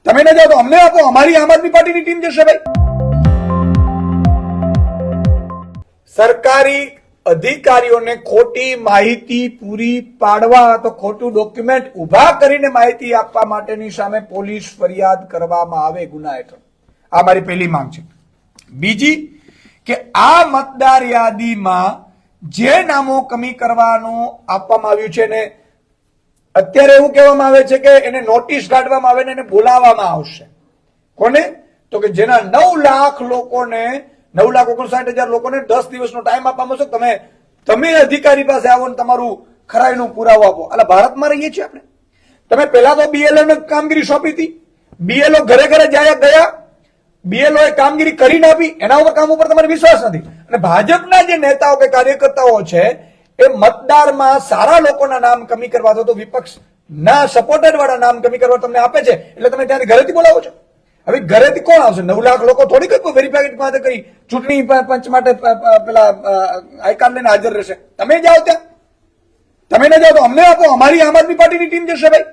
તમે ન જાઓ તો અમને આપો, અમારી આમ આદમી પાર્ટીની ટીમ જશે ભાઈ. સરકારી અધિકારીઓને ખોટી માહિતી પૂરી પાડવા તો ખોટું ડોક્યુમેન્ટ ઉભા કરીને માહિતી આપવા માટેની સામે પોલીસ ફરિયાદ કરવામાં આવે ગુના હેઠળ. આ મારી પહેલી માંગ છે. બીજી કે આ મતદાર યાદીમાં જે નામો કમી કરવાનું આપવામાં આવ્યું છે ને અત્યારે એવું કહેવામાં આવે છે કે એને નોટિસ કાઢવામાં આવે ને એને બોલાવવામાં આવશે. કોને? તો કે જેના 9 લાખ લોકોને 9,59,000 લોકોને 10 દિવસનો ટાઈમ આપવામાં આવશે. તમે અધિકારી પાસે આવો ને તમારું ખરાઈનું પુરાવો આપો. એટલે ભારતમાં રહીએ છીએ આપણે. તમે પહેલા તો બીએલઓ ને કામગીરી સોંપી હતી, બીએલઓ ઘરે ઘરે ગયા, બીએલઓ એ કામગીરી કરીને આપી, એના ઉપર કામ ઉપર તમારે વિશ્વાસ નથી. અને ભાજપના જે નેતાઓ કે કાર્યકર્તાઓ છે એ મતદારમાં સારા લોકોના નામ કમી કરવા તો વિપક્ષના સપોર્ટેડ વાળા નામ કમી કરવા તમને આપે છે, એટલે તમે ત્યાંથી ઘરેથી બોલાવો છો. હવે ઘરેથી કોણ આવશે? 9 લાખ લોકો થોડી કઈ વેરીફાઈડ માટે કરી ચૂંટણી પંચ માટે પેલા આઈ કાર્ડ લઈને હાજર રહેશે. તમે જાઓ ત્યાં, તમે ન જાઓ તો અમને આપો, અમારી આમ આદમી પાર્ટીની ટીમ જશે ભાઈ.